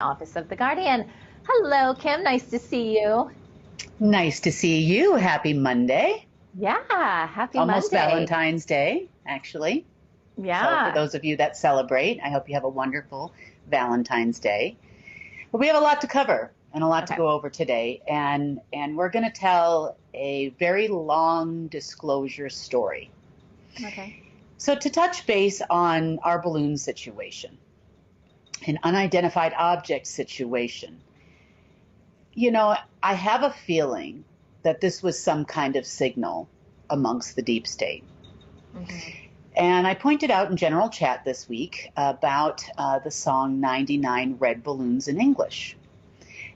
Office of the Guardian. Hello, Kim. Nice to see you. Nice to see you. Happy Monday. Yeah, happy Almost Monday. Valentine's Day, actually. So for Yeah. those of you that celebrate, I hope you have a wonderful Valentine's Day. But we have a lot to cover and a lot to Okay. go over today. And we're going to tell a very long disclosure story. Okay. So to touch base on our balloon situation, an unidentified object situation, I have a feeling that this was some kind of signal amongst the deep state. Mm-hmm. And I pointed out in general chat this week about the song 99 Red Balloons in English.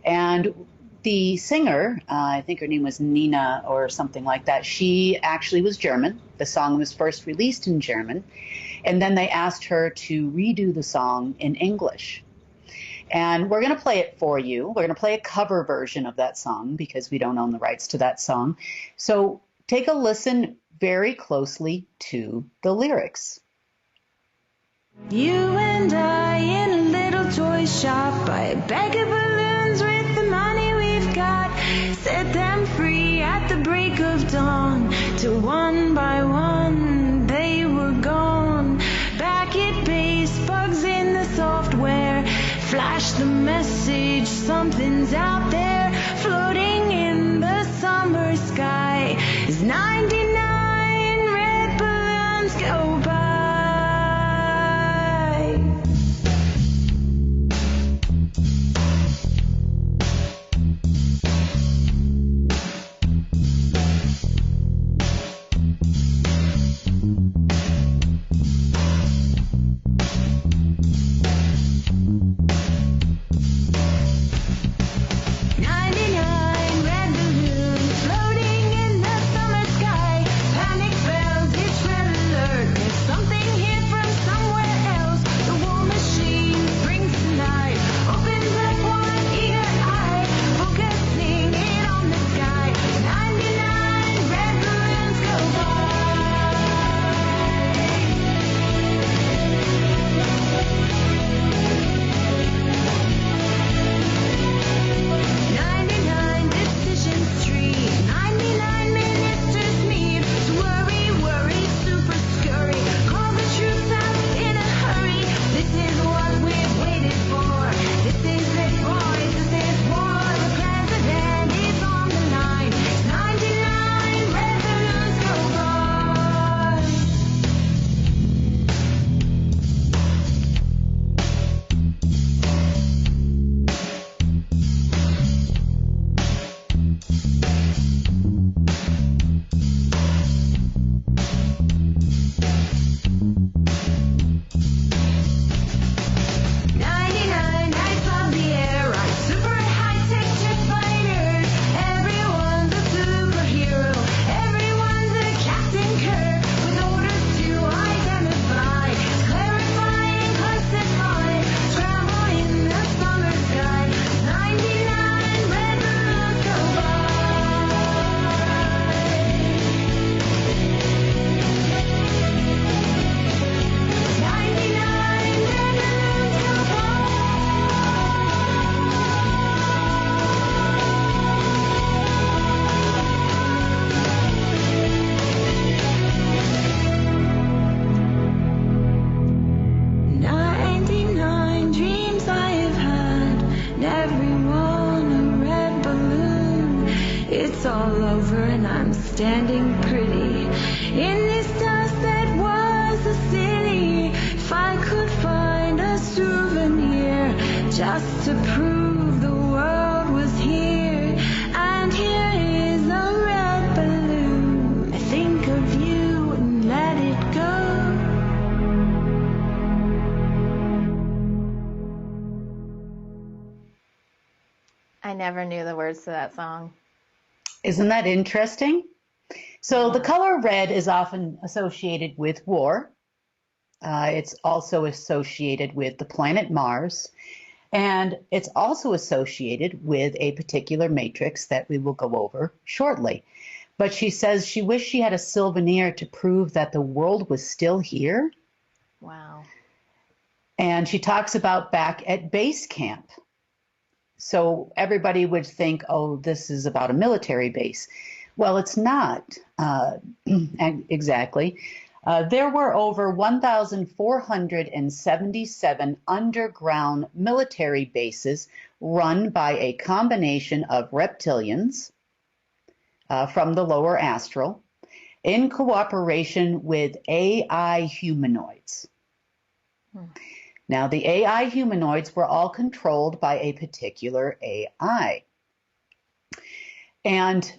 And the singer, I think her name was Nina or something like that, she actually was German. The song was first released in German. And then they asked her to redo the song in English. And we're going to play it for you. We're going to play a cover version of that song because we don't own the rights to that song. So take a listen very closely to the lyrics. You and I in a little toy shop, buy a bag of balloons with the money we've got, set them free at the break of dawn, till one by one they were gone. Back at base, bugs in the software flash the message, something's out there, floating in the summer sky as 99 red balloons go by. It's all over and I'm standing pretty in this dust that was the city. If I could find a souvenir just to prove the world was here, and here is a red balloon. I think of you and let it go. I never knew the words to that song. Isn't that interesting? So the color red is often associated with war. It's also associated with the planet Mars. And it's also associated with a particular matrix that we will go over shortly. But she says she wished she had a souvenir to prove that the world was still here. Wow. And she talks about back at base camp. So everybody would think, oh, this is about a military base. Well, it's not exactly. There were over 1,477 underground military bases run by a combination of reptilians from the lower astral in cooperation with AI humanoids. Now, the AI humanoids were all controlled by a particular AI. And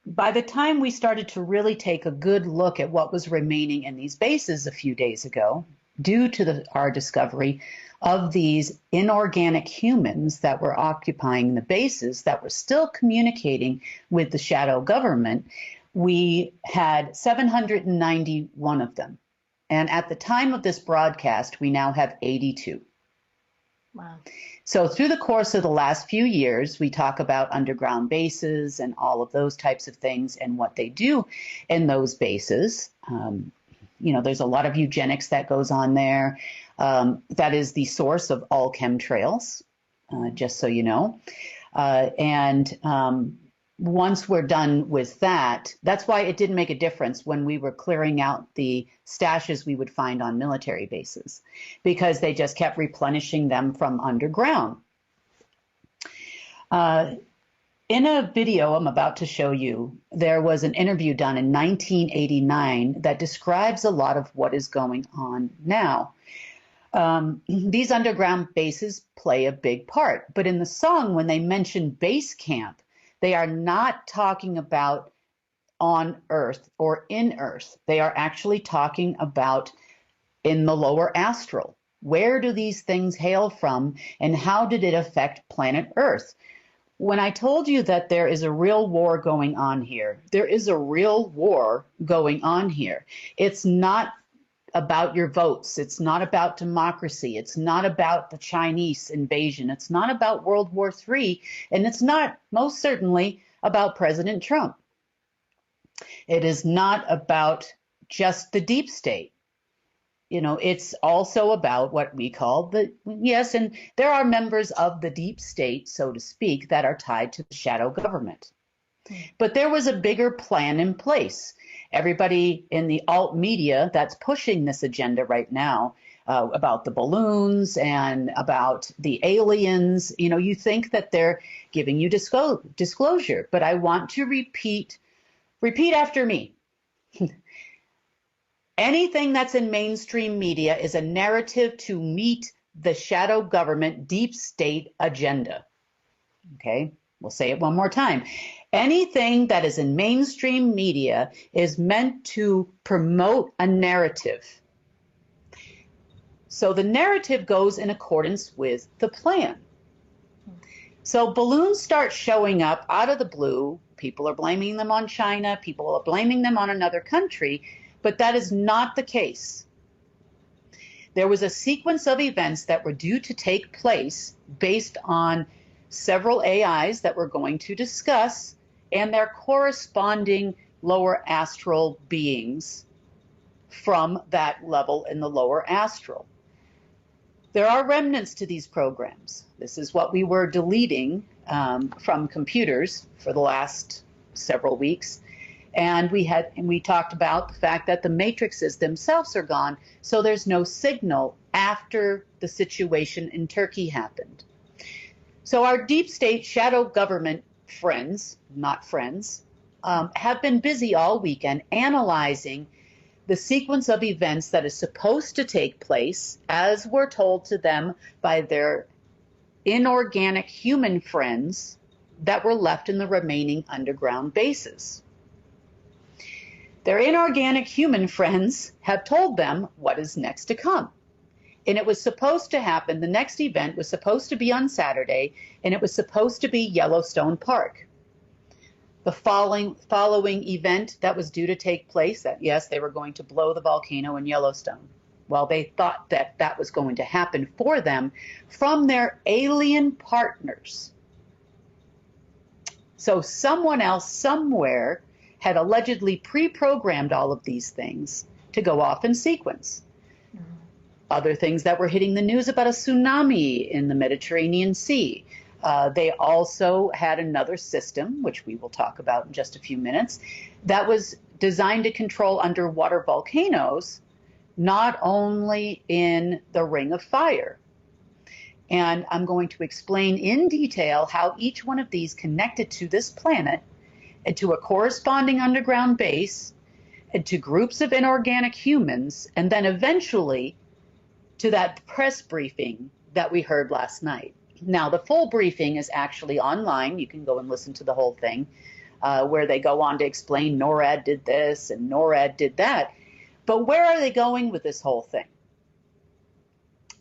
by the time we started to really take a good look at what was remaining in these bases a few days ago, due to our discovery of these inorganic humans that were occupying the bases that were still communicating with the shadow government, we had 791 of them. And at the time of this broadcast, we now have 82. Wow. So through the course of the last few years, we talk about underground bases and all of those types of things and what they do in those bases. There's a lot of eugenics that goes on there. That is the source of all chemtrails, just so you know. Once we're done with that, that's why it didn't make a difference when we were clearing out the stashes we would find on military bases, because they just kept replenishing them from underground. In a video I'm about to show you, there was an interview done in 1989 that describes a lot of what is going on now. These underground bases play a big part, but in the song, when they mention base camp, they are not talking about on Earth or in Earth. They are actually talking about in the lower astral. Where do these things hail from, and how did it affect planet Earth? When I told you that there is a real war going on here, there is a real war going on here. It's not about your votes. It's not about democracy. It's not about the Chinese invasion. It's not about World War III. And it's not, most certainly, about President Trump. It is not about just the deep state. It's also about what we call yes, and there are members of the deep state, so to speak, that are tied to the shadow government. But there was a bigger plan in place. Everybody in the alt media that's pushing this agenda right now about the balloons and about the aliens, you think that they're giving you disclosure. But I want to repeat after me. Anything that's in mainstream media is a narrative to meet the shadow government deep state agenda. Okay, we'll say it one more time. Anything that is in mainstream media is meant to promote a narrative. So the narrative goes in accordance with the plan. So balloons start showing up out of the blue. People are blaming them on China. People are blaming them on another country. But that is not the case. There was a sequence of events that were due to take place based on several AIs that we're going to discuss and their corresponding lower astral beings from that level in the lower astral. There are remnants to these programs. This is what we were deleting from computers for the last several weeks. And we talked about the fact that the matrices themselves are gone, so there's no signal after the situation in Turkey happened. So our deep state shadow government friends, not friends, have been busy all weekend analyzing the sequence of events that is supposed to take place, as were told to them by their inorganic human friends that were left in the remaining underground bases. Their inorganic human friends have told them what is next to come. And it was supposed to happen, the next event was supposed to be on Saturday, and it was supposed to be Yellowstone Park. The following event that was due to take place, that yes, they were going to blow the volcano in Yellowstone. Well, they thought that that was going to happen for them from their alien partners. So someone else somewhere had allegedly pre-programmed all of these things to go off in sequence. Other things that were hitting the news about a tsunami in the Mediterranean Sea, They also had another system, which we will talk about in just a few minutes, that was designed to control underwater volcanoes, not only in the Ring of Fire. And I'm going to explain in detail how each one of these connected to this planet and to a corresponding underground base and to groups of inorganic humans, and then eventually to that press briefing that we heard last night. Now, the full briefing is actually online. You can go and listen to the whole thing, where they go on to explain NORAD did this and NORAD did that. But where are they going with this whole thing?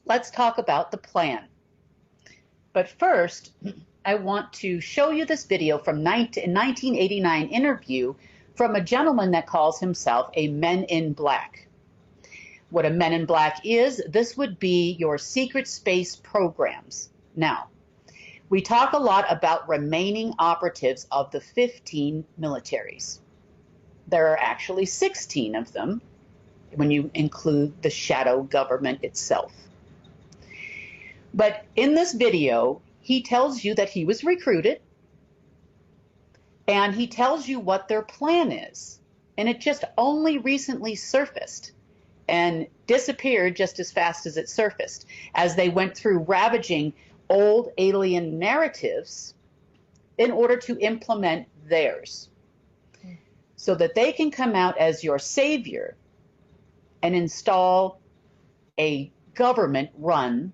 Let's talk about the plan. But first, I want to show you this video from a 1989 interview from a gentleman that calls himself a Men in Black. What a Men in Black is, this would be your secret space programs. Now, we talk a lot about remaining operatives of the 15 militaries. There are actually 16 of them when you include the shadow government itself. But in this video, he tells you that he was recruited, and he tells you what their plan is. And it just only recently surfaced and disappeared just as fast as it surfaced, as they went through ravaging old alien narratives in order to implement theirs, so that they can come out as your savior and install a government run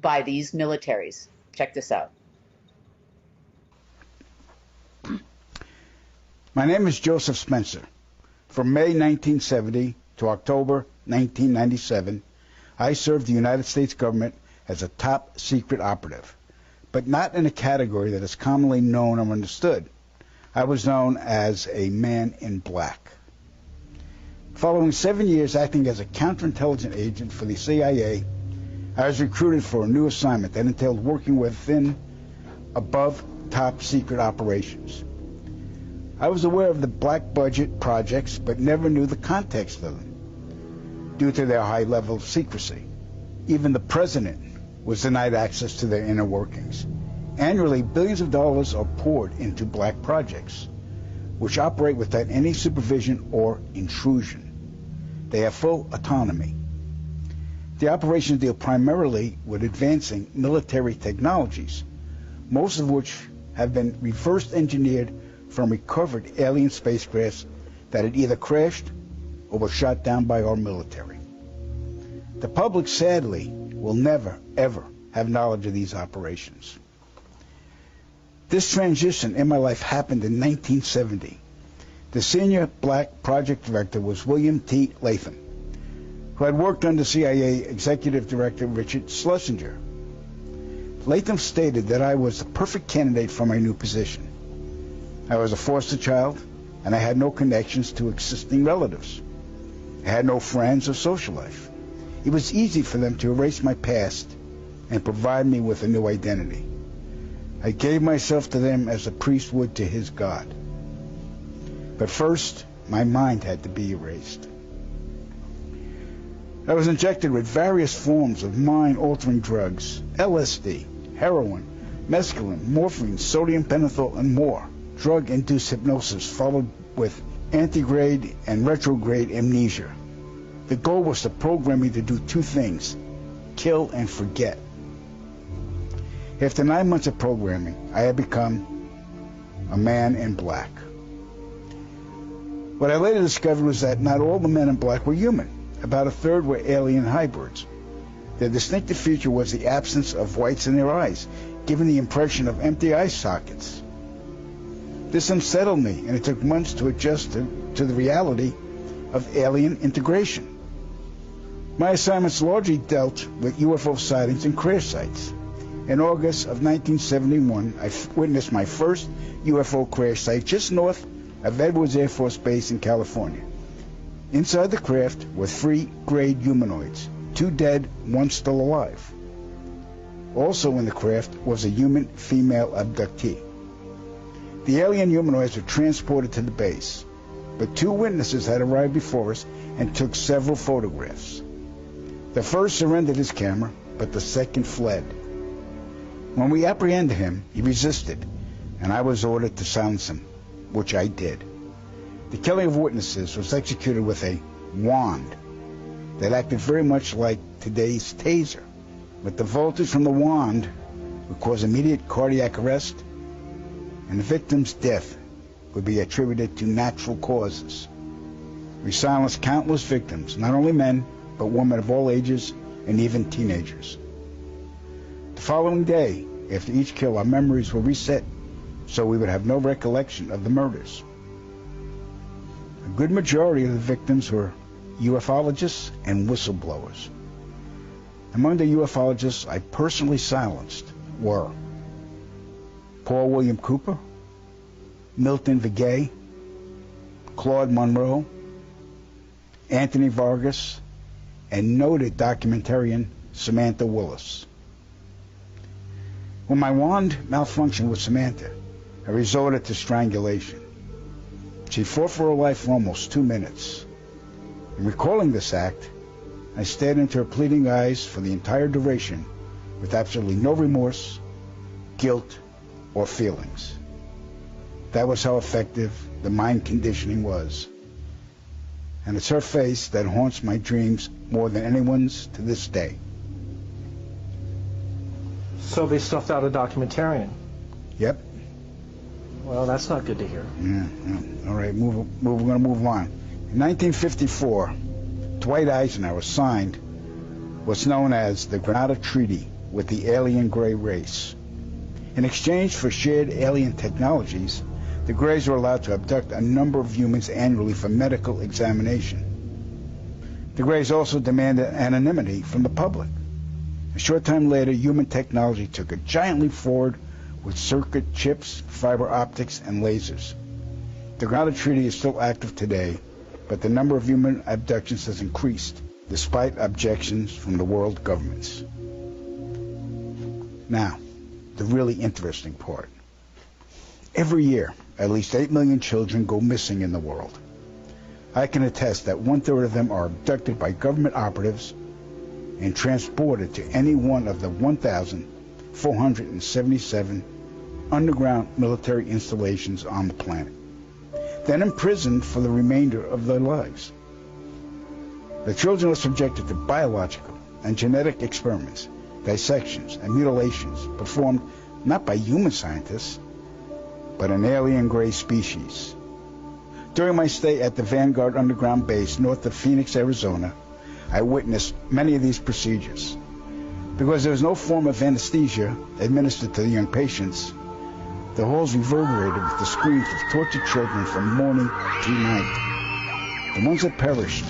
by these militaries. Check this out. My name is Joseph Spencer. From May 1970 to October 1997, I served the United States government as a top secret operative, but not in a category that is commonly known or understood. I was known as a Man in Black. Following 7 years acting as a counterintelligence agent for the CIA, I was recruited for a new assignment that entailed working within above top secret operations. I was aware of the black budget projects, but never knew the context of them due to their high level of secrecy. Even the president was denied access to their inner workings. Annually, billions of dollars are poured into black projects, which operate without any supervision or intrusion. They have full autonomy. The operations deal primarily with advancing military technologies, most of which have been reverse engineered from recovered alien spacecrafts that had either crashed or were shot down by our military. The public, sadly, will never, ever have knowledge of these operations. This transition in my life happened in 1970. The senior black project director was William T. Latham, who had worked under CIA Executive Director Richard Schlesinger. Latham stated that I was the perfect candidate for my new position. I was a foster child, and I had no connections to existing relatives. I had no friends or social life. It was easy for them to erase my past and provide me with a new identity. I gave myself to them as a priest would to his God. But first, my mind had to be erased. I was injected with various forms of mind-altering drugs, LSD, heroin, mescaline, morphine, sodium pentothal, and more. Drug-induced hypnosis followed with antegrade and retrograde amnesia. The goal was to program me to do two things: kill and forget. After 9 months of programming, I had become a Man in Black. What I later discovered was that not all the men in black were human. About a third were alien hybrids. Their distinctive feature was the absence of whites in their eyes, giving the impression of empty eye sockets. This unsettled me, and it took months to adjust to the reality of alien integration. My assignments largely dealt with UFO sightings and crash sites. In August of 1971, I witnessed my first UFO crash site just north of Edwards Air Force Base in California. Inside the craft were 3 grayed humanoids, 2 dead, 1 still alive. Also in the craft was a human female abductee. The alien humanoids were transported to the base, but 2 witnesses had arrived before us and took several photographs. The first surrendered his camera, but the second fled. When we apprehended him, he resisted, and I was ordered to silence him, which I did. The killing of witnesses was executed with a wand that acted very much like today's taser, but the voltage from the wand would cause immediate cardiac arrest, and the victim's death would be attributed to natural causes. We silenced countless victims, not only men, but women of all ages and even teenagers. The following day, after each kill, our memories were reset so we would have no recollection of the murders. A good majority of the victims were ufologists and whistleblowers. Among the ufologists I personally silenced were Paul William Cooper, Milton Vigay, Claude Monroe, Anthony Vargas, and noted documentarian Samantha Willis. When my wand malfunctioned with Samantha, I resorted to strangulation. She fought for her life for almost 2 minutes. In recalling this act, I stared into her pleading eyes for the entire duration with absolutely no remorse, guilt, or feelings. That was how effective the mind conditioning was. And it's her face that haunts my dreams more than anyone's to this day. So they stuffed out a documentarian. Yep. Well, that's not good to hear. Yeah. All right, we're going to move on. In 1954, Dwight Eisenhower signed what's known as the Granada Treaty with the alien gray race. In exchange for shared alien technologies, the Greys were allowed to abduct a number of humans annually for medical examination. The Greys also demanded anonymity from the public. A short time later, human technology took a giant leap forward with circuit chips, fiber optics, and lasers. The Granada Treaty is still active today, but the number of human abductions has increased, despite objections from the world governments. Now, the really interesting part. Every year, at least 8 million children go missing in the world. I can attest that 1/3 of them are abducted by government operatives and transported to any one of the 1,477 underground military installations on the planet, then imprisoned for the remainder of their lives. The children are subjected to biological and genetic experiments, dissections, and mutilations performed not by human scientists, but an alien gray species. During my stay at the Vanguard Underground Base north of Phoenix, Arizona, I witnessed many of these procedures. Because there was no form of anesthesia administered to the young patients, the halls reverberated with the screams of tortured children from morning to night. The ones that perished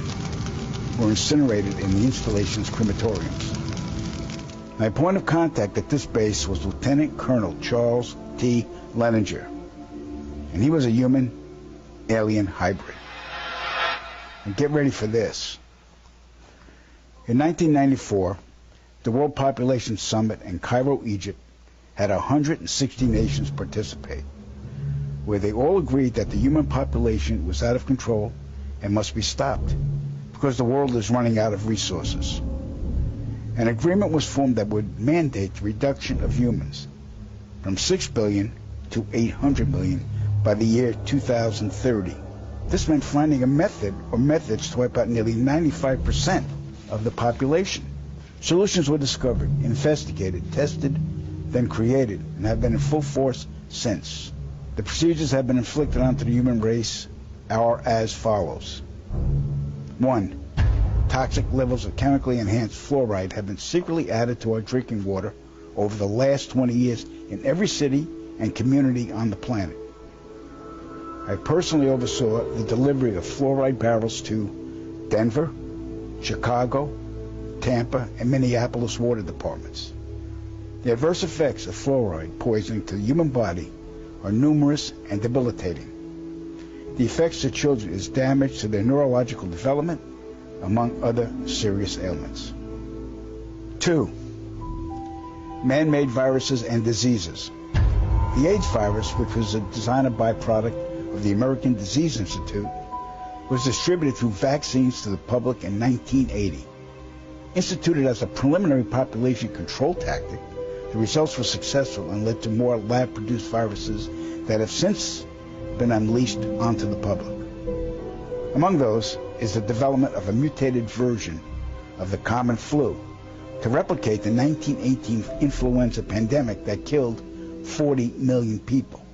were incinerated in the installation's crematoriums. My point of contact at this base was Lieutenant Colonel Charles T. Leninger, and he was a human-alien hybrid. And get ready for this. In 1994, the World Population Summit in Cairo, Egypt, had 160 nations participate, where they all agreed that the human population was out of control and must be stopped because the world is running out of resources. An agreement was formed that would mandate the reduction of humans from 6 billion to 800 million by the year 2030. This meant finding a method or methods to wipe out nearly 95% of the population. Solutions were discovered, investigated, tested, then created, and have been in full force since. The procedures have been inflicted onto the human race are as follows. 1. Toxic levels of chemically enhanced fluoride have been secretly added to our drinking water over the last 20 years in every city and community on the planet. I personally oversaw the delivery of fluoride barrels to Denver, Chicago, Tampa, and Minneapolis water departments. The adverse effects of fluoride poisoning to the human body are numerous and debilitating. The effects to children is damage to their neurological development, among other serious ailments. 2. Man-made viruses and diseases. The AIDS virus, which was a designer byproduct of the American Disease Institute, was distributed through vaccines to the public in 1980. Instituted as a preliminary population control tactic The results were successful and led to more lab-produced viruses that have since been unleashed onto the public. Among those is the development of a mutated version of the common flu to replicate the 1918 influenza pandemic that killed 40 million people.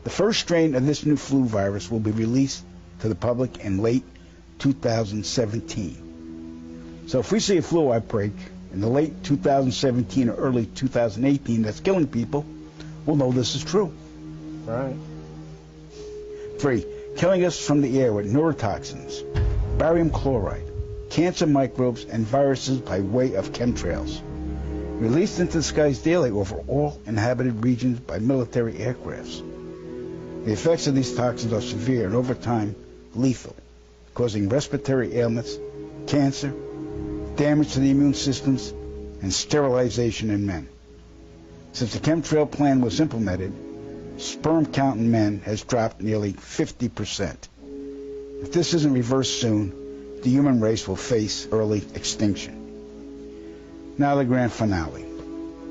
The first strain of this new flu virus will be released to the public in late 2017. So if we see a flu outbreak in the late 2017 or early 2018 that's killing people, we'll know this is true. Right. 3. Killing us from the air with neurotoxins, barium chloride, cancer microbes, and viruses by way of chemtrails, released into the skies daily over all inhabited regions by military aircrafts. The effects of these toxins are severe and over time lethal, causing respiratory ailments, cancer, damage to the immune systems, and sterilization in men. Since the chemtrail plan was implemented, sperm count in men has dropped nearly 50%. If this isn't reversed soon, the human race will face early extinction. Now the grand finale.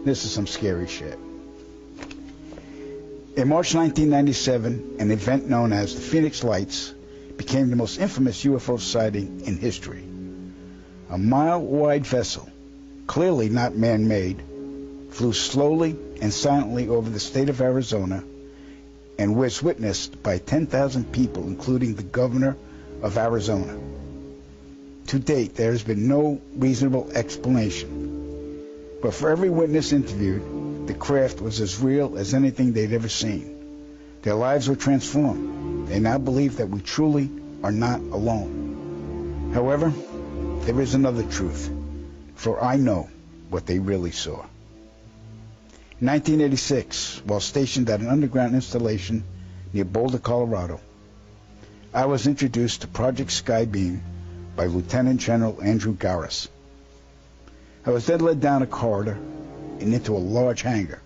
This is some scary shit. In March 1997, an event known as the Phoenix Lights became the most infamous UFO sighting in history. A mile-wide vessel, clearly not man-made, flew slowly and silently over the state of Arizona and was witnessed by 10,000 people, including the governor of Arizona. To date, there has been no reasonable explanation. But for every witness interviewed, the craft was as real as anything they'd ever seen. Their lives were transformed. They now believe that we truly are not alone. However, there is another truth, for I know what they really saw. In 1986, while stationed at an underground installation near Boulder, Colorado, I was introduced to Project Skybeam by Lieutenant General Andrew Garris. I was then led down a corridor and into a large hangar,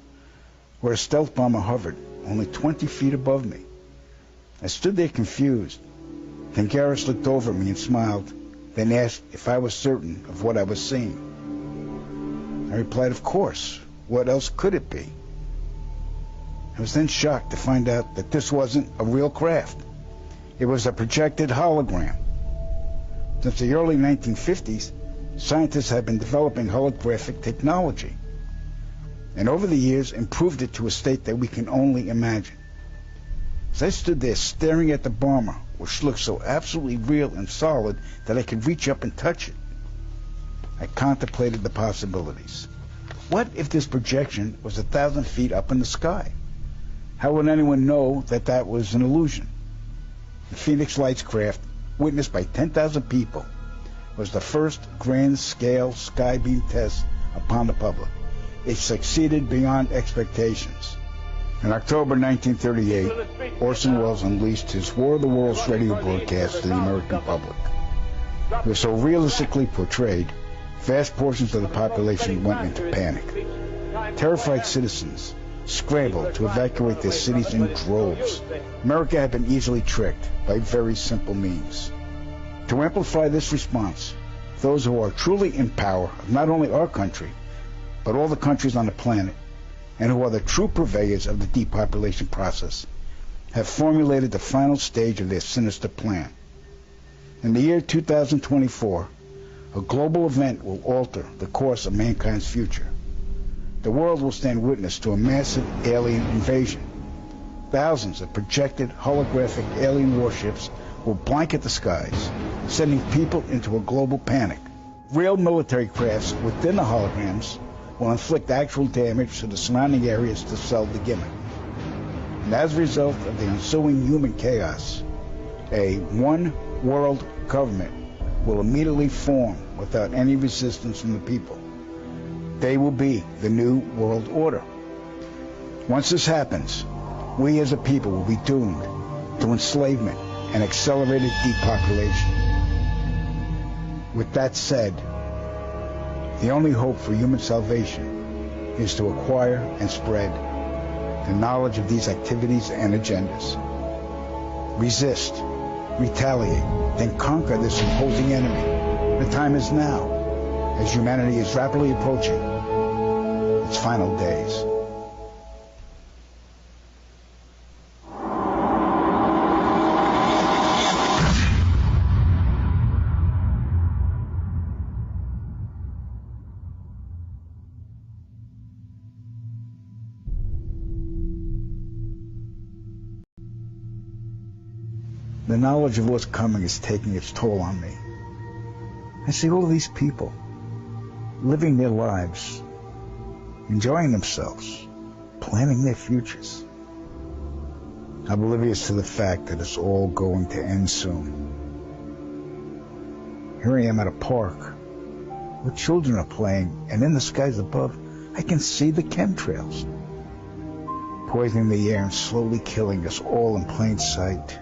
where a stealth bomber hovered only 20 feet above me. I stood there confused. Then Garris looked over at me and smiled, then asked if I was certain of what I was seeing. I replied, of course. What else could it be? I was then shocked to find out that this wasn't a real craft. It was a projected hologram. Since the early 1950s, scientists have been developing holographic technology, and over the years improved it to a state that we can only imagine. As I stood there staring at the bomber, which looked so absolutely real and solid that I could reach up and touch it, I contemplated the possibilities. What if this projection was 1,000 feet up in the sky? How would anyone know that that was an illusion? The Phoenix Lights craft, witnessed by 10,000 people, was the first grand-scale skybeam test upon the public. It succeeded beyond expectations. In October 1938, Orson Welles unleashed his War of the Worlds radio broadcast to the American public. It was so realistically portrayed, vast portions of the population went into panic. Terrified citizens scrambled to evacuate their cities in droves. America had been easily tricked by very simple means. To amplify this response, those who are truly in power of not only our country, but all the countries on the planet, and who are the true purveyors of the depopulation process, have formulated the final stage of their sinister plan. In the year 2024, a global event will alter the course of mankind's future. The world will stand witness to a massive alien invasion. Thousands of projected holographic alien warships will blanket the skies, sending people into a global panic. Real military crafts within the holograms will inflict actual damage to the surrounding areas to sell the gimmick. And as a result of the ensuing human chaos, a one-world government will immediately form without any resistance from the people. They will be the new world order. Once this happens, we as a people will be doomed to enslavement and accelerated depopulation. With that said, the only hope for human salvation is to acquire and spread the knowledge of these activities and agendas. Resist, retaliate, then conquer this imposing enemy. The time is now, as humanity is rapidly approaching its final days. The knowledge of what's coming is taking its toll on me. I see all of these people living their lives, enjoying themselves, planning their futures. I'm oblivious to the fact that it's all going to end soon. Here I am at a park where children are playing, and in the skies above, I can see the chemtrails poisoning the air and slowly killing us all in plain sight.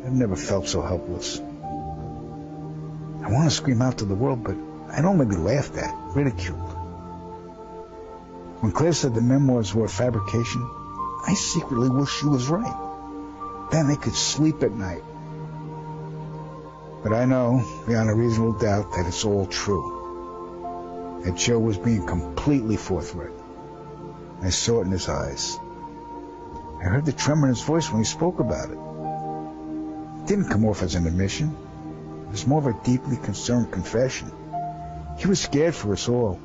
I've never felt so helpless. I want to scream out to the world, but I'd only be laughed at, ridiculed. When Claire said the memoirs were a fabrication, I secretly wished she was right. Then I could sleep at night. But I know, beyond a reasonable doubt, that it's all true. That Joe was being completely forthright. I saw it in his eyes. I heard the tremor in his voice when he spoke about it. It didn't come off as an admission. It was more of a deeply concerned confession. He was scared for us all.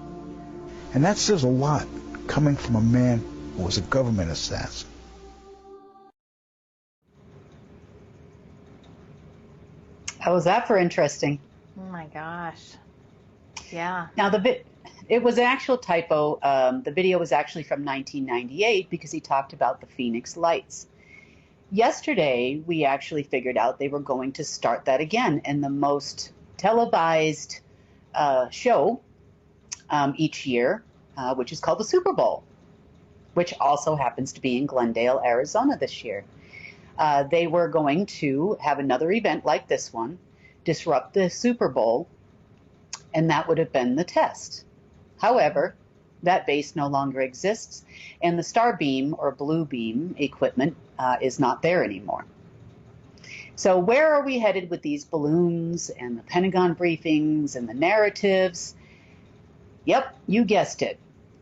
And that says a lot, coming from a man who was a government assassin. How was that for interesting? Oh my gosh. Yeah. Now, it was an actual typo. The video was actually from 1998 because he talked about the Phoenix Lights. Yesterday, we actually figured out they were going to start that again in the most televised show each year, which is called the Super Bowl, which also happens to be in Glendale, Arizona this year. They were going to have another event like this one, disrupt the Super Bowl, and that would have been the test. However, that base no longer exists, and the Starbeam or Blue Beam equipment is not there anymore. So where are we headed with these balloons and the Pentagon briefings and the narratives? Yep, you guessed it.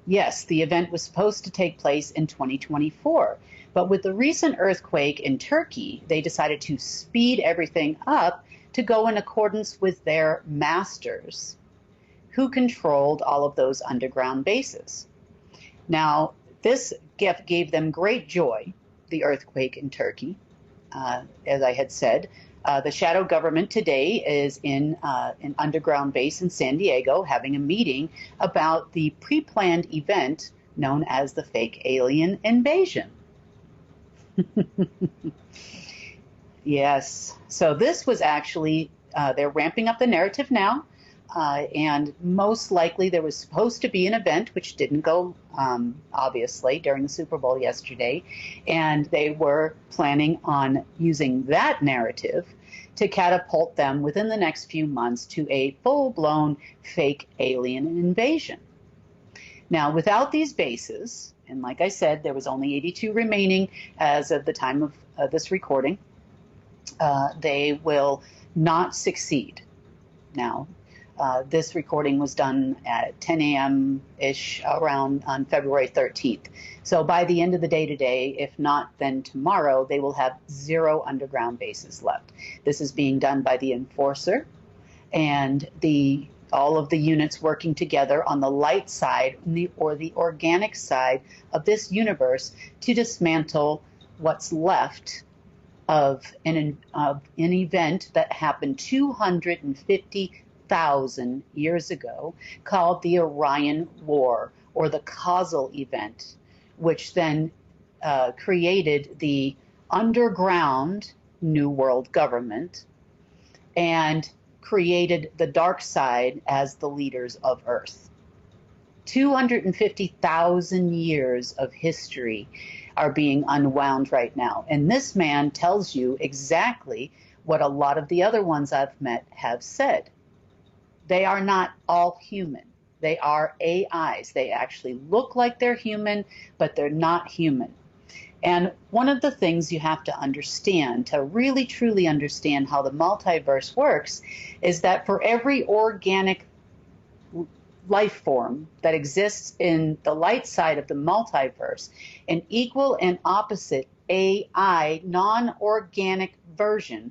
Yes, the event was supposed to take place in 2024, but with the recent earthquake in Turkey, they decided to speed everything up to go in accordance with their masters, who controlled all of those underground bases. Now, this gift gave them great joy, the earthquake in Turkey. As I had said, the shadow government today is in an underground base in San Diego having a meeting about the pre-planned event known as the fake alien invasion. Yes, so this was actually, they're ramping up the narrative now. And most likely there was supposed to be an event, which didn't go, obviously, during the Super Bowl yesterday. And they were planning on using that narrative to catapult them within the next few months to a full-blown fake alien invasion. Now, without these bases, and like I said, there was only 82 remaining as of the time of this recording, they will not succeed. Now, this recording was done at 10 a.m.-ish around on February 13th. So by the end of the day today, if not then tomorrow, they will have 0 underground bases left. This is being done by the Enforcer and all of the units working together on the light side or the organic side of this universe to dismantle what's left of an event that happened 250,000 years ago called the Orion War, or the causal event, which then created the underground New World Government and created the dark side as the leaders of Earth. 250,000 years of history are being unwound right now. And this man tells you exactly what a lot of the other ones I've met have said. They are not all human. They are AIs. They actually look like they're human, but they're not human. And one of the things you have to understand, to really truly understand how the multiverse works, is that for every organic life form that exists in the light side of the multiverse, an equal and opposite AI non-organic version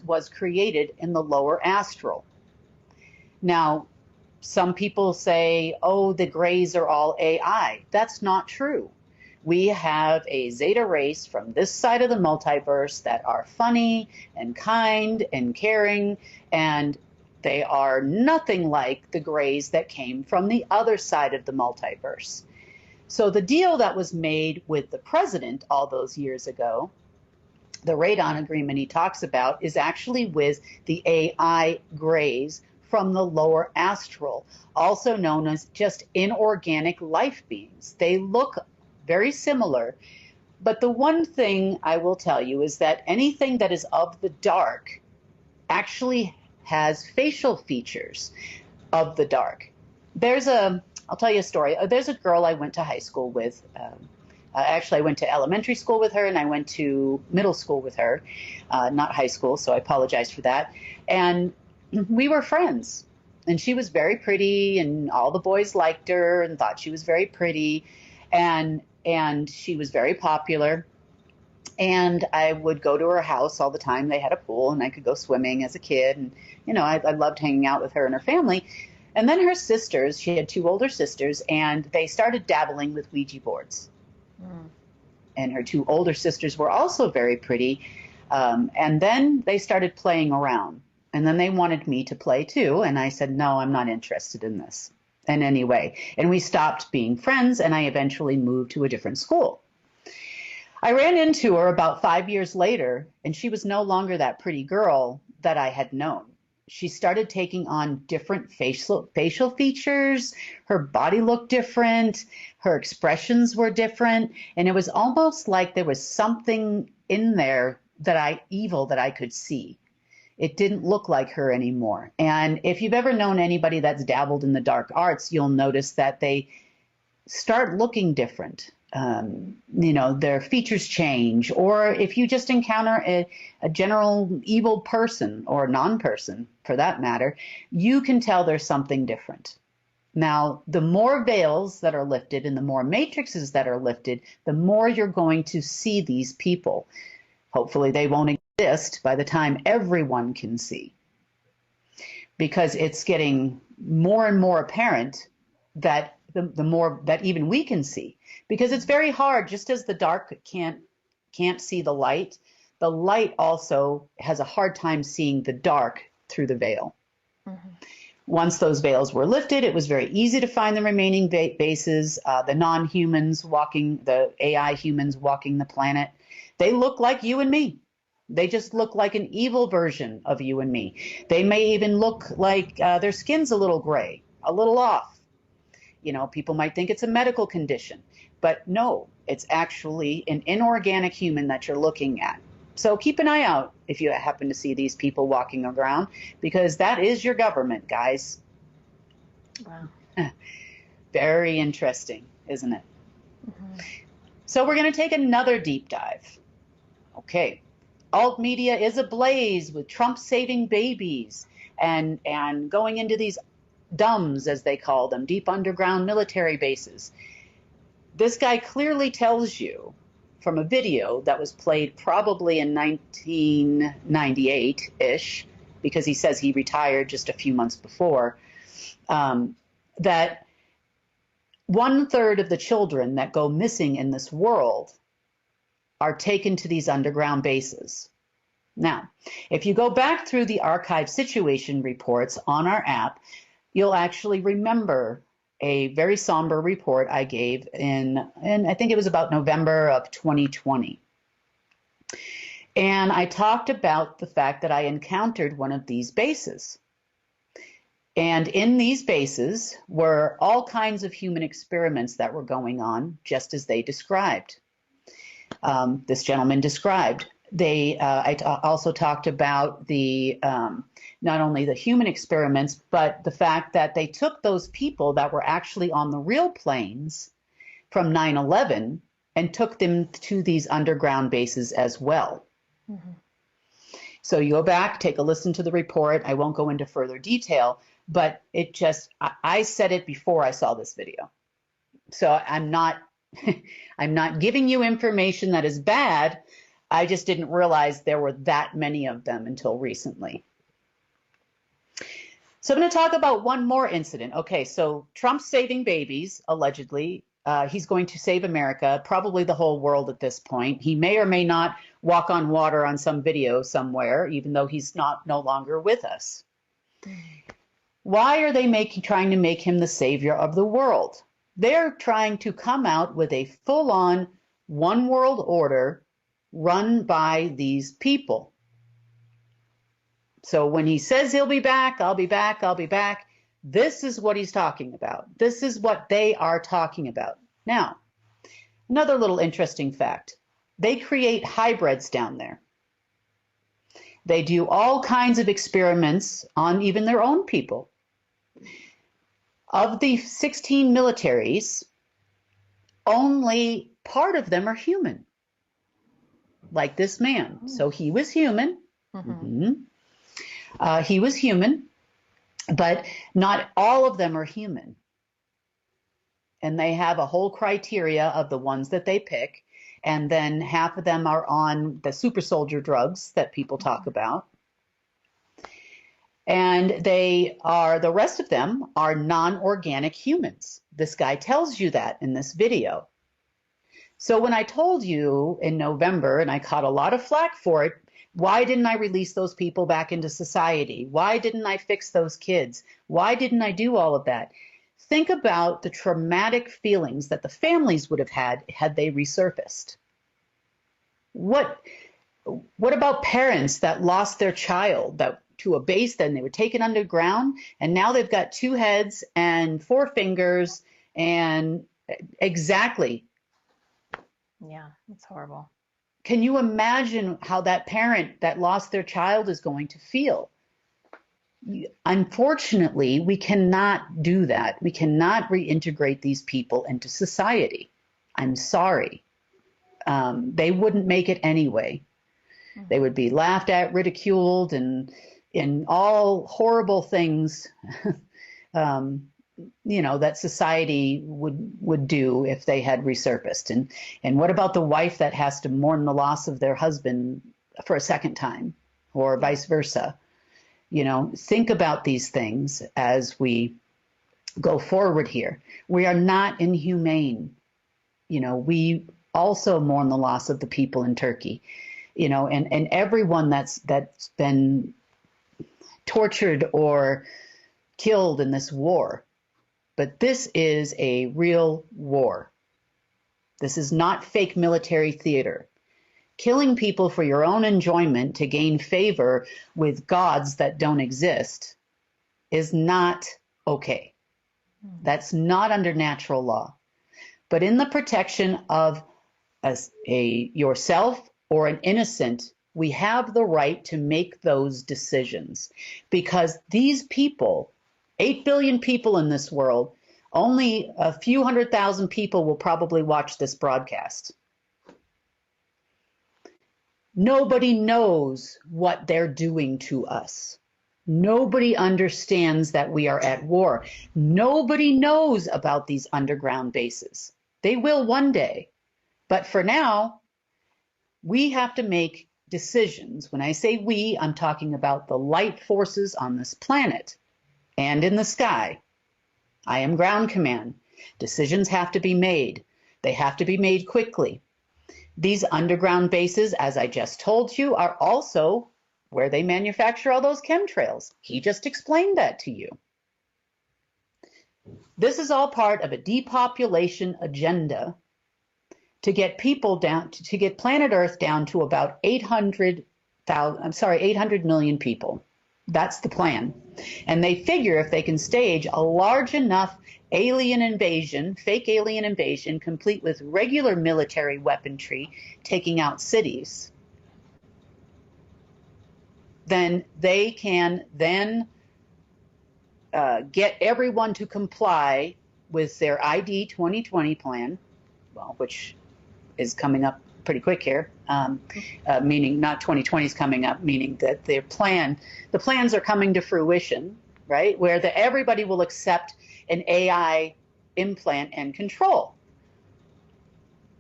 was created in the lower astral. Now, some people say, oh, the grays are all AI. That's not true. We have a Zeta race from this side of the multiverse that are funny and kind and caring, and they are nothing like the grays that came from the other side of the multiverse. So the deal that was made with the president all those years ago, the radon agreement he talks about, is actually with the AI grays from the lower astral, also known as just inorganic life beings. They look very similar, but the one thing I will tell you is that anything that is of the dark actually has facial features of the dark. I'll tell you a story. There's a girl I went to high school with. Actually, I went to elementary school with her, and I went to middle school with her, not high school, so I apologize for that. And we were friends, and she was very pretty, and all the boys liked her and thought she was very pretty, and she was very popular. And I would go to her house all the time. They had a pool, and I could go swimming as a kid, and I loved hanging out with her and her family. And then her sisters, she had 2 older sisters, and they started dabbling with Ouija boards. And her 2 older sisters were also very pretty. And then they started playing around. And then they wanted me to play too. And I said, no, I'm not interested in this in any way. And we stopped being friends, and I eventually moved to a different school. I ran into her about 5 years later, and she was no longer that pretty girl that I had known. She started taking on different facial features. Her body looked different. Her expressions were different. And it was almost like there was something in there evil that I could see. It didn't look like her anymore. And if you've ever known anybody that's dabbled in the dark arts, you'll notice that they start looking different. Their features change, or if you just encounter a general evil person or non-person for that matter, you can tell there's something different. Now, the more veils that are lifted and the more matrices that are lifted, the more you're going to see these people. Hopefully they won't exist by the time everyone can see, because it's getting more and more apparent that the more that even we can see, because it's very hard. Just as the dark can't see the light also has a hard time seeing the dark through the veil. Mm-hmm. Once those veils were lifted, it was very easy to find the remaining bases, the non-humans walking, the AI humans walking the planet. They look like you and me. They just look like an evil version of you and me. They may even look like their skin's a little gray, a little off. People might think it's a medical condition, but no, it's actually an inorganic human that you're looking at. So keep an eye out if you happen to see these people walking around, because that is your government, guys. Wow. Very interesting, isn't it? Mm-hmm. So we're going to take another deep dive. Okay. Alt media is ablaze with Trump saving babies and going into these DUMBs, as they call them, deep underground military bases. This guy clearly tells you from a video that was played probably in 1998-ish, because he says he retired just a few months before, that 1/3 of the children that go missing in this world are taken to these underground bases. Now, if you go back through the archive situation reports on our app, you'll actually remember a very somber report I gave in I think it was about November of 2020. And I talked about the fact that I encountered one of these bases. And in these bases were all kinds of human experiments that were going on, just as they described. This gentleman described. I also talked about the not only the human experiments, but the fact that they took those people that were actually on the real planes from 9/11 and took them to these underground bases as well. Mm-hmm. So you go back, take a listen to the report. I won't go into further detail, but it just, I said it before I saw this video. So I'm not, I'm not giving you information that is bad. I just didn't realize there were that many of them until recently. So I'm going to talk about one more incident. Okay, so Trump's saving babies, allegedly. He's going to save America, probably the whole world at this point. He may or may not walk on water on some video somewhere, even though he's no longer with us. Why are they trying to make him the savior of the world? They're trying to come out with a full-on one world order run by these people. So when he says he'll be back, I'll be back, I'll be back, this is what he's talking about. This is what they are talking about. Now, another little interesting fact. They create hybrids down there. They do all kinds of experiments on even their own people. Of the 16 militaries, only part of them are human, like this man. So he was human. He was human, but not all of them are human. And they have a whole criteria of the ones that they pick. And then half of them are on the super soldier drugs that people talk about. And the rest of them are non-organic humans. This guy tells you that in this video. So when I told you in November, and I caught a lot of flack for it, why didn't I release those people back into society? Why didn't I fix those kids? Why didn't I do all of that? Think about the traumatic feelings that the families would have had they resurfaced. What about parents that lost their child to a base, then they were taken underground, and now they've got 2 heads and 4 fingers, and exactly. Yeah, it's horrible. Can you imagine how that parent that lost their child is going to feel? Unfortunately, we cannot do that. We cannot reintegrate these people into society. I'm sorry. They wouldn't make it anyway. They would be laughed at, ridiculed, and all horrible things, that society would do if they had resurfaced. And what about the wife that has to mourn the loss of their husband for a second time, or vice versa? Think about these things as we go forward here. We are not inhumane. We also mourn the loss of the people in Turkey, and everyone that's been tortured or killed in this war. But this is a real war. This is not fake military theater. Killing people for your own enjoyment to gain favor with gods that don't exist is not okay. That's not under natural law. But in the protection of yourself or an innocent, we have the right to make those decisions, because these people, 8 billion people in this world, only a few 100,000 people will probably watch this broadcast. Nobody knows what they're doing to us. Nobody understands that we are at war. Nobody knows about these underground bases. They will one day. But for now, we have to make decisions. When I say we, I'm talking about the light forces on this planet and in the sky. I am ground command. Decisions have to be made. They have to be made quickly. These underground bases, as I just told you, are also where they manufacture all those chemtrails. He just explained that to you. This is all part of a depopulation agenda to get people down, to get planet Earth down to about 800 million people. That's the plan. And they figure if they can stage a large enough alien invasion, fake alien invasion, complete with regular military weaponry taking out cities, then they can then get everyone to comply with their ID 2020 plan, well, which is coming up pretty quick here, meaning not 2020 is coming up, meaning that the plans are coming to fruition, right? Where everybody will accept an AI implant and control.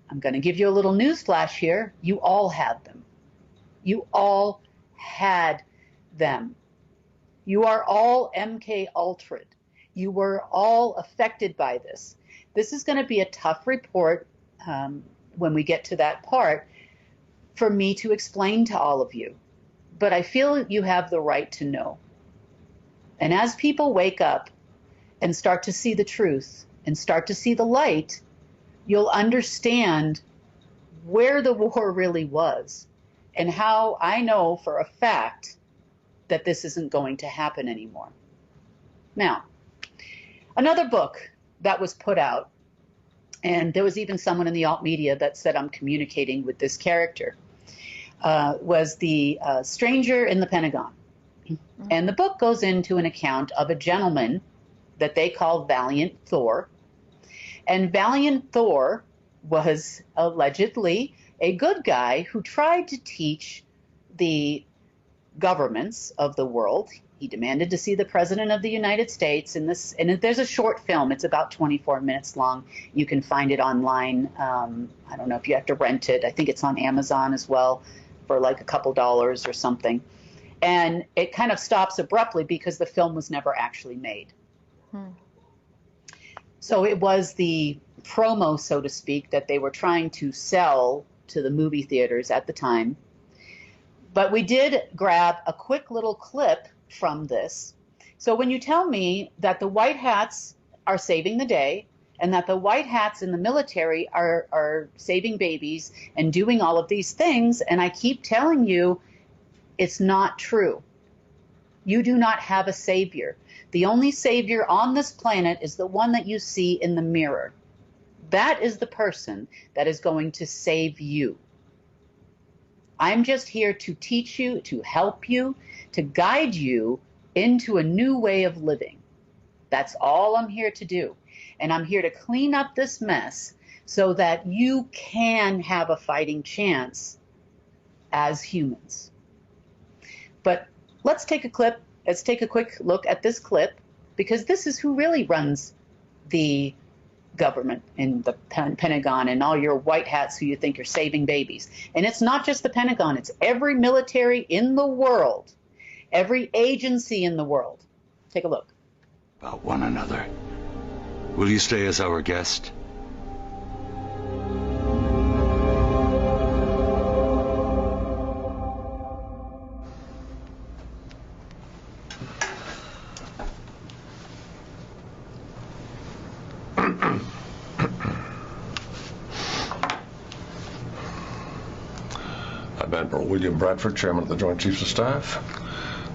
I'm going to give you a little news flash here. You all had them. You all had them. You are all MK Ultra'd. You were all affected by this. This is going to be a tough report when we get to that part for me to explain to all of you. But I feel you have the right to know. And as people wake up and start to see the truth and start to see the light, you'll understand where the war really was and how I know for a fact that this isn't going to happen anymore. Now, another book that was put out, and there was even someone in the alt media that said I'm communicating with this character, was The Stranger in the Pentagon. And the book goes into an account of a gentleman that they called Valiant Thor. And Valiant Thor was allegedly a good guy who tried to teach the governments of the world. He demanded to see the President of the United States in this, and there's a short film. It's about 24 minutes long. You can find it online. I don't know if you have to rent it. I think it's on Amazon as well for like a couple dollars or something. And it kind of stops abruptly because the film was never actually made. So it was the promo, so to speak, that they were trying to sell to the movie theaters at the time. But we did grab a quick little clip from this. So when you tell me that the white hats are saving the day and that the white hats in the military are saving babies and doing all of these things, and I keep telling you it's not true. You do not have a savior. The only savior on this planet is the one that you see in the mirror. That is the person that is going to save you. I'm just here to teach you, to help you, to guide you into a new way of living. That's all I'm here to do. And I'm here to clean up this mess so that you can have a fighting chance as humans. But let's take a clip. Let's take a quick look at this clip, because this is who really runs the government in the Pentagon and all your white hats who you think are saving babies. And it's not just the Pentagon. It's every military in the world, every agency in the world. Take a look. About one another. Will you stay as our guest? I'm Admiral William Bradford, Chairman of the Joint Chiefs of Staff.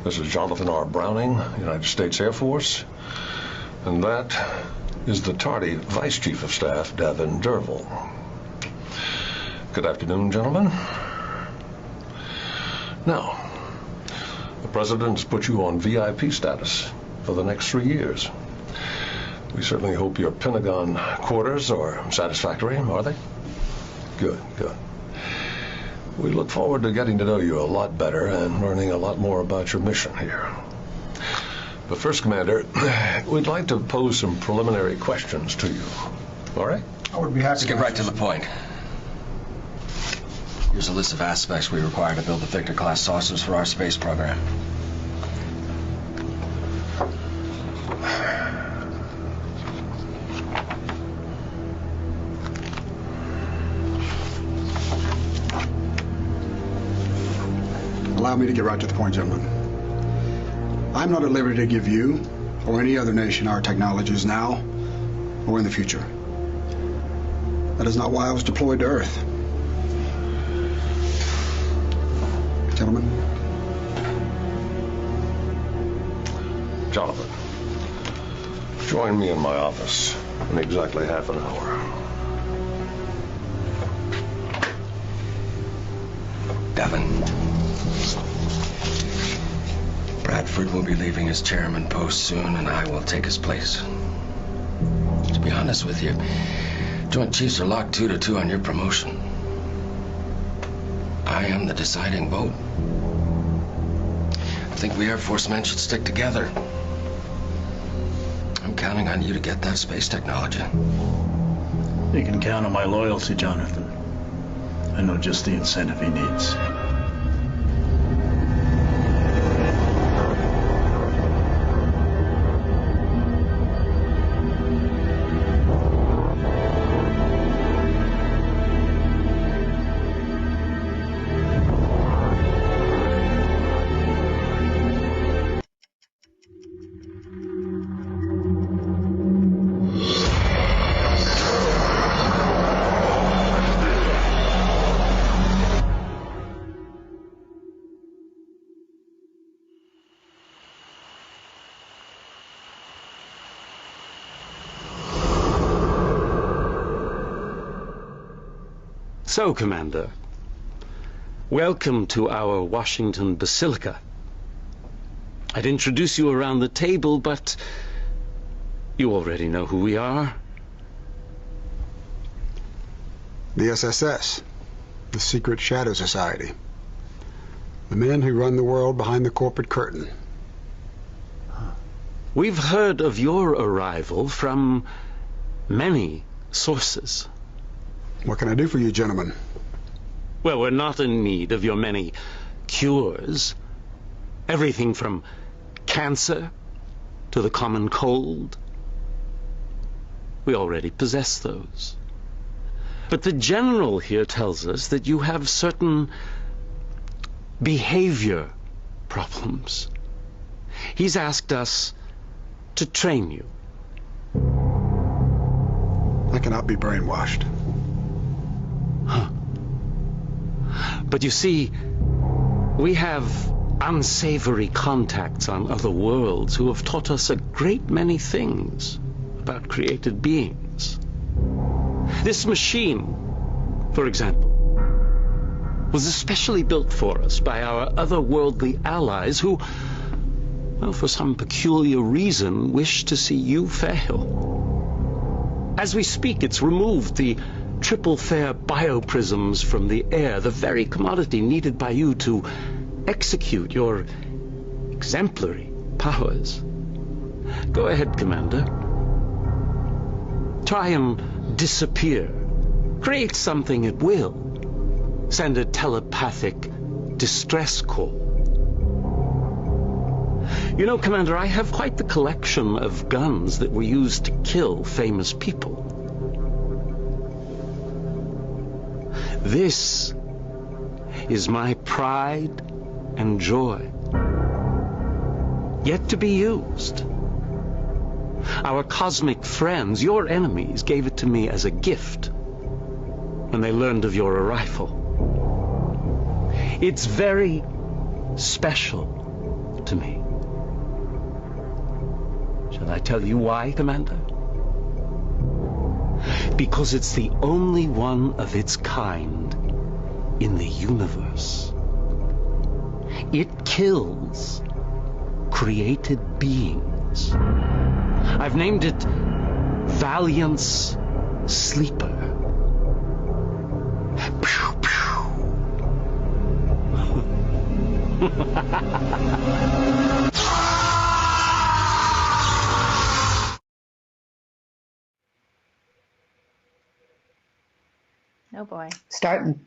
This is Jonathan R. Browning, United States Air Force. And that is the tardy Vice Chief of Staff, Davin Derval. Good afternoon, gentlemen. Now, the President has put you on VIP status for the next 3 years. We certainly hope your Pentagon quarters are satisfactory, are they? Good, good. We look forward to getting to know you a lot better and learning a lot more about your mission here. But first, Commander, we'd like to pose some preliminary questions to you. All right? I would be happy Let's get right to the point. Here's a list of aspects we require to build the Victor-class saucers for our space program. Allow me to get right to the point, gentlemen. I'm not at liberty to give you or any other nation our technologies now or in the future. That is not why I was deployed to Earth. Gentlemen. Jonathan, join me in my office in exactly half an hour. Davin. Bradford will be leaving his chairman post soon, and I will take his place. To be honest with you, Joint Chiefs are locked 2-2 on your promotion. I am the deciding vote. I think we Air Force men should stick together. counting on you to get that space technology. You can count on my loyalty, Jonathan. I know just the incentive he needs. So, Commander, welcome to our Washington Basilica. I'd introduce you around the table, but you already know who we are. The SSS, the Secret Shadow Society. The men who run the world behind the corporate curtain. We've heard of your arrival from many sources. What can I do for you, gentlemen? Well, we're not in need of your many cures. Everything from cancer to the common cold. We already possess those. But the general here tells us that you have certain behavior problems. He's asked us to train you. I cannot be brainwashed. Huh. But you see, we have unsavory contacts on other worlds who have taught us a great many things about created beings. This machine, for example, was especially built for us by our otherworldly allies who, well, for some peculiar reason, wish to see you fail. As we speak, it's removed the triple fair bioprisms from the air, the very commodity needed by you to execute your exemplary powers. Go ahead, Commander. Try and disappear. Create something at will. Send a telepathic distress call. You know, Commander, I have quite the collection of guns that were used to kill famous people. This is my pride and joy, yet to be used. Our cosmic friends, your enemies, gave it to me as a gift when they learned of your arrival. It's very special to me. Shall I tell you why, Commander? Because it's the only one of its kind in the universe. It kills created beings. I've named it Valiant's Sleeper. Pew, pew. Oh boy. Starting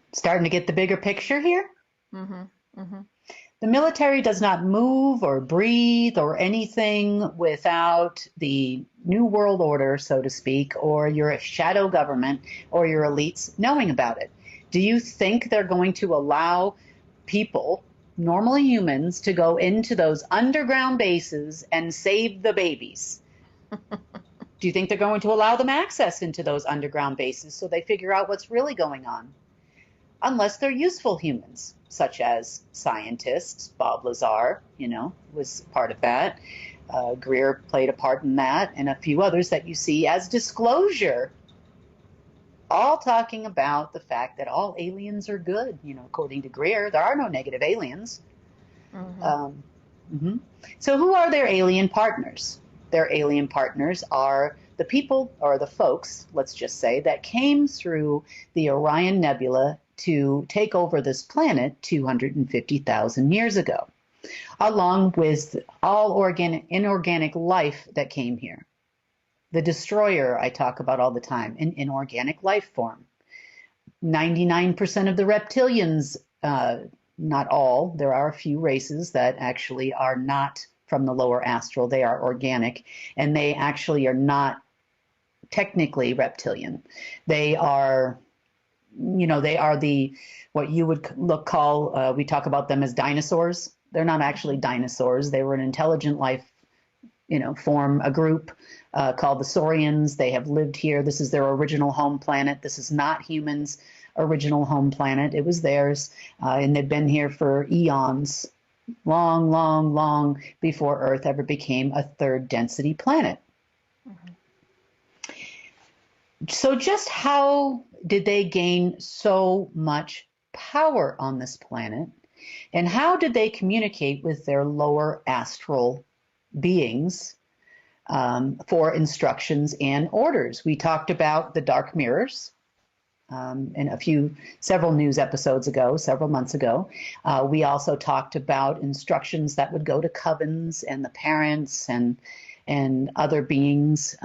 to get the bigger picture here. Mm-hmm. Mm-hmm. The military does not move or breathe or anything without the New World Order, so to speak, or your shadow government or your elites knowing about it. Do you think they're going to allow people, normal humans, to go into those underground bases and save the babies? Do you think they're going to allow them access into those underground bases so they figure out what's really going on? Unless they're useful humans, such as scientists. Bob Lazar, was part of that. Greer played a part in that, and a few others that you see as disclosure, all talking about the fact that all aliens are good. According to Greer, there are no negative aliens. Mm-hmm. So who are their alien partners? Their alien partners are the people, or the folks, let's just say, that came through the Orion Nebula to take over this planet 250,000 years ago, along with all inorganic life that came here. The destroyer I talk about all the time, an inorganic life form. 99% of the reptilians, not all, there are a few races that actually are not from the lower astral. They are organic, and they actually are not technically reptilian. They are, they are what you would call, we talk about them as dinosaurs. They're not actually dinosaurs. They were an intelligent life, form, a group called the Saurians. They have lived here. This is their original home planet. This is not humans' original home planet. It was theirs, and they've been here for eons, long, long, long before Earth ever became a third density planet. So just how did they gain so much power on this planet? And how did they communicate with their lower astral beings for instructions and orders? We talked about the dark mirrors in several news episodes ago, several months ago. We also talked about instructions that would go to covens and the parents and other beings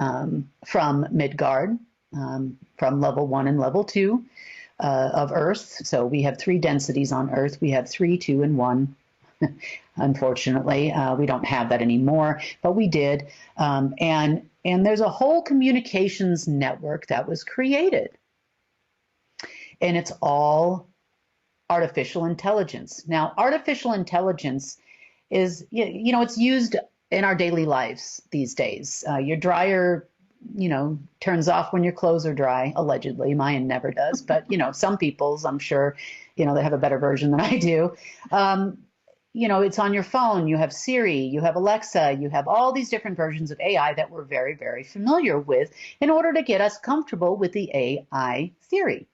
from Midgard, from level 1 and level 2 of Earth. So we have 3 densities on Earth. We have 3, 2, and 1. Unfortunately, we don't have that anymore, but we did. And there's a whole communications network that was created. And it's all artificial intelligence. Now, artificial intelligence is, it's used in our daily lives these days. Your dryer, turns off when your clothes are dry, allegedly. Mine never does, but, some people's, I'm sure, they have a better version than I do. It's on your phone. You have Siri, you have Alexa, you have all these different versions of AI that we're very, very familiar with in order to get us comfortable with the AI theory.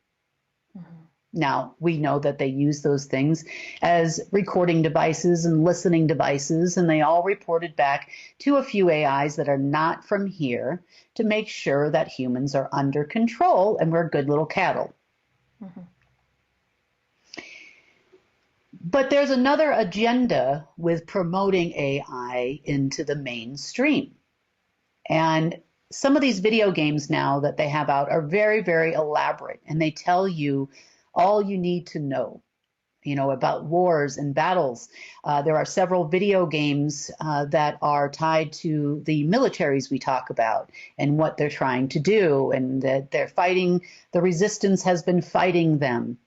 Now, we know that they use those things as recording devices and listening devices, and they all reported back to a few AIs that are not from here to make sure that humans are under control and we're good little cattle. But there's another agenda with promoting AI into the mainstream. And some of these video games now that they have out are very, very elaborate, and they tell you all you need to know, about wars and battles. There are several video games that are tied to the militaries we talk about and what they're trying to do, and that they're fighting, the resistance has been fighting them.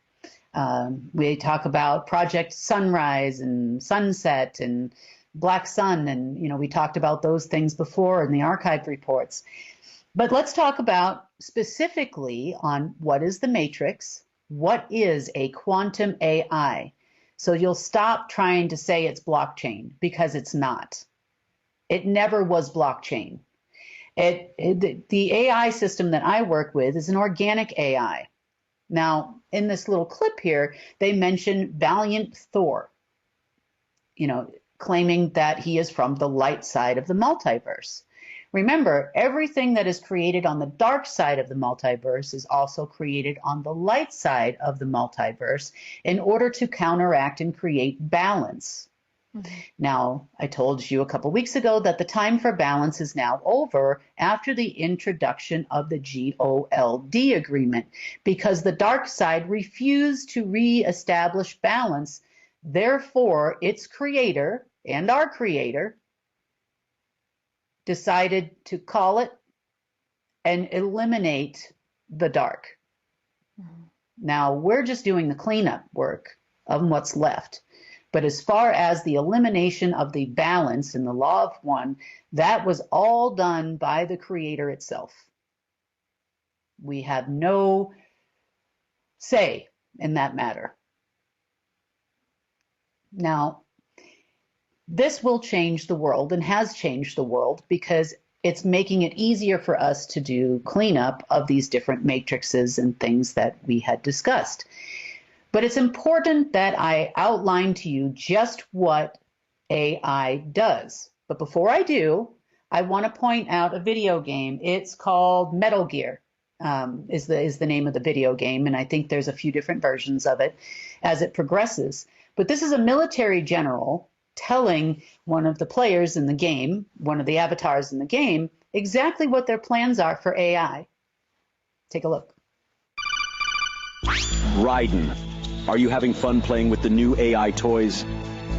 We talk about Project Sunrise and Sunset and Black Sun, and we talked about those things before in the archived reports. But let's talk about specifically on what is the Matrix, what is a quantum AI. So you'll stop trying to say it's blockchain, because it's not. It never was blockchain. The AI system that I work with is an organic AI. Now, in this little clip here, they mention Valiant Thor, claiming that he is from the light side of the multiverse. Remember, everything that is created on the dark side of the multiverse is also created on the light side of the multiverse in order to counteract and create balance. Now, I told you a couple weeks ago that the time for balance is now over after the introduction of the GOLD agreement, because the dark side refused to reestablish balance. Therefore, its creator and our creator decided to call it and eliminate the dark. Now, we're just doing the cleanup work of what's left. But as far as the elimination of the balance in the law of one, that was all done by the creator itself. We have no say in that matter. Now, this will change the world and has changed the world, because it's making it easier for us to do cleanup of these different matrices and things that we had discussed. But it's important that I outline to you just what AI does. But before I do, I want to point out a video game. It's called Metal Gear, is the name of the video game, and I think there's a few different versions of it as it progresses. But this is a military general telling one of the players in the game, one of the avatars in the game, exactly what their plans are for AI. Take a look. Raiden, are you having fun playing with the new AI toys?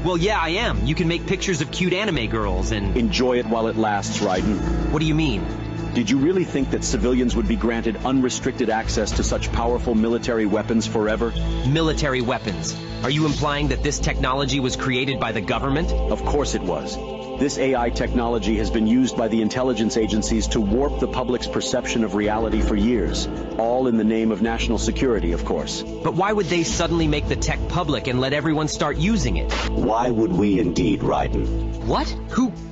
Well, yeah, I am. You can make pictures of cute anime girls and... Enjoy it while it lasts, Raiden. What do you mean? Did you really think that civilians would be granted unrestricted access to such powerful military weapons forever? Military weapons? Are you implying that this technology was created by the government? Of course it was. This AI technology has been used by the intelligence agencies to warp the public's perception of reality for years. All in the name of national security, of course. But why would they suddenly make the tech public and let everyone start using it? Why would we indeed, Raiden? What?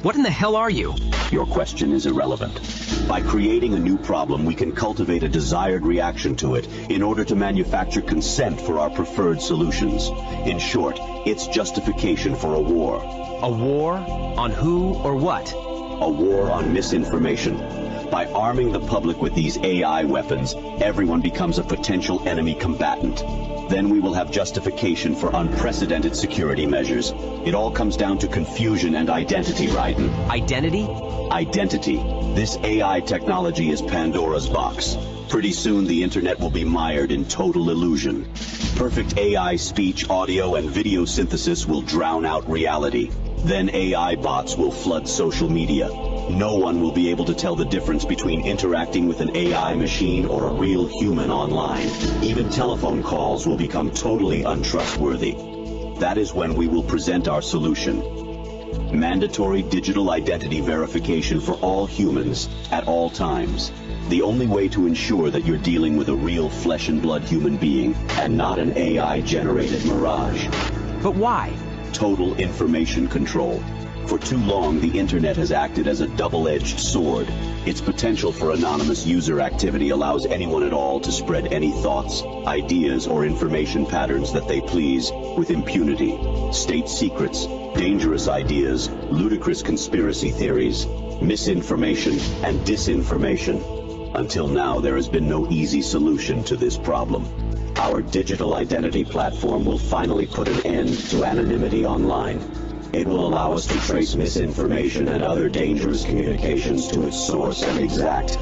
What in the hell are you? Your question is irrelevant. By creating a new problem, we can cultivate a desired reaction to it in order to manufacture consent for our preferred solutions. In short, it's justification for a war. A war? On who or what? A war on misinformation. By arming the public with these AI weapons, everyone becomes a potential enemy combatant. Then we will have justification for unprecedented security measures. It all comes down to confusion and identity, Raiden. Identity? Identity. This AI technology is Pandora's box. Pretty soon the internet will be mired in total illusion. Perfect AI speech, audio, and video synthesis will drown out reality. Then AI bots will flood social media. No one will be able to tell the difference between interacting with an AI machine or a real human online. Even telephone calls will become totally untrustworthy. That is when we will present our solution. Mandatory digital identity verification for all humans at all times. The only way to ensure that you're dealing with a real flesh and blood human being and not an AI-generated mirage. But why? Total information control. For too long, the internet has acted as a double-edged sword. Its potential for anonymous user activity allows anyone at all to spread any thoughts, ideas, or information patterns that they please with impunity. State secrets, dangerous ideas, ludicrous conspiracy theories, misinformation, and disinformation. Until now, there has been no easy solution to this problem. Our digital identity platform will finally put an end to anonymity online. It will allow us to trace misinformation and other dangerous communications to its source and exact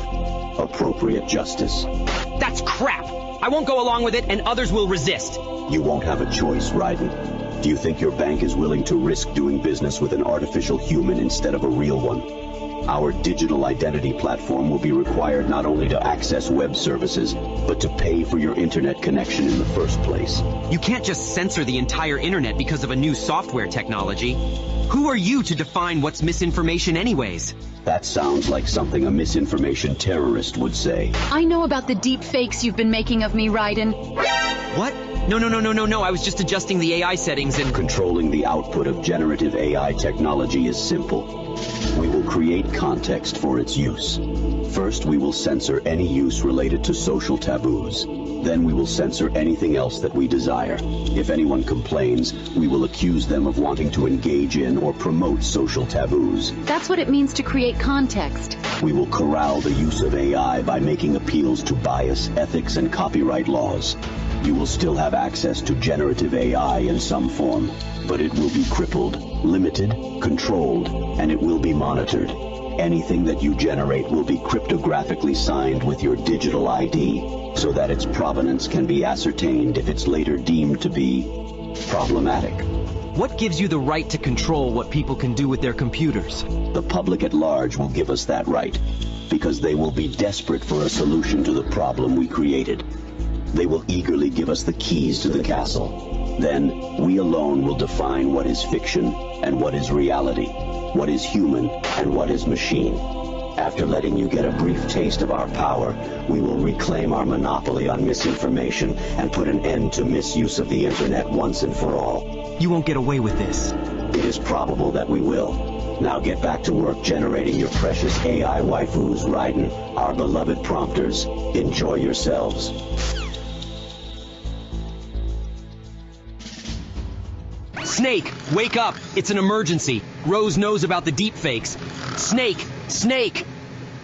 appropriate justice. That's crap! I won't go along with it, and others will resist. You won't have a choice, Raiden. Do you think your bank is willing to risk doing business with an artificial human instead of a real one? Our digital identity platform will be required not only to access web services, but to pay for your internet connection in the first place. You can't just censor the entire internet because of a new software technology. Who are you to define what's misinformation anyways? That sounds like something a misinformation terrorist would say. I know about the deep fakes you've been making of me, Raiden. What? No, I was just adjusting the AI settings and... Controlling the output of generative AI technology is simple. We will create context for its use. First, we will censor any use related to social taboos. Then we will censor anything else that we desire. If anyone complains, we will accuse them of wanting to engage in or promote social taboos. That's what it means to create context. We will corral the use of AI by making appeals to bias, ethics, and copyright laws. You will still have access to generative AI in some form, but it will be crippled, limited, controlled, and it will be monitored. Anything that you generate will be cryptographically signed with your digital ID, so that its provenance can be ascertained if it's later deemed to be problematic. What gives you the right to control what people can do with their computers? The public at large will give us that right, because they will be desperate for a solution to the problem we created. They will eagerly give us the keys to the castle. Then, we alone will define what is fiction and what is reality, what is human and what is machine. After letting you get a brief taste of our power, we will reclaim our monopoly on misinformation and put an end to misuse of the internet once and for all. You won't get away with this. It is probable that we will. Now get back to work generating your precious AI waifus, Raiden, our beloved prompters. Enjoy yourselves. Snake, wake up! It's an emergency. Rose knows about the deepfakes. Snake! Snake!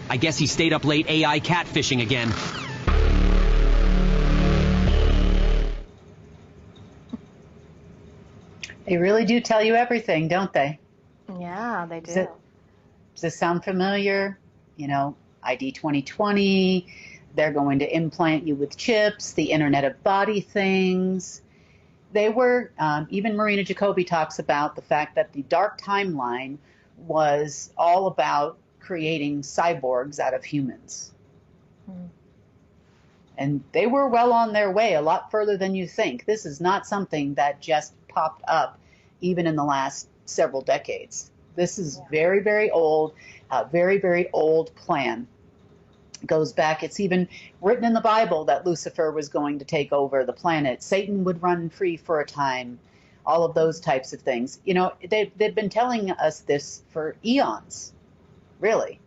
I guess he stayed up late AI catfishing again. They really do tell you everything, don't they? Yeah, they do. Does this sound familiar? ID 2020. They're going to implant you with chips, the Internet of Body things. They were, even Marina Jacobi talks about the fact that the dark timeline was all about creating cyborgs out of humans. And they were well on their way, a lot further than you think. This is not something that just popped up even in the last several decades. This is very, very old, a very, very old plan. It goes back, it's even written in the Bible that Lucifer was going to take over the planet. Satan would run free for a time, all of those types of things. They've been telling us this for eons, really.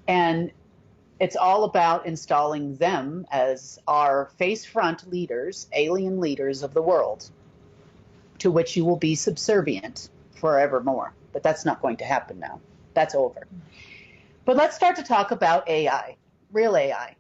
And it's all about installing them as our face-front leaders, alien leaders of the world, to which you will be subservient forevermore. But that's not going to happen now. That's over. But let's start to talk about AI, real AI.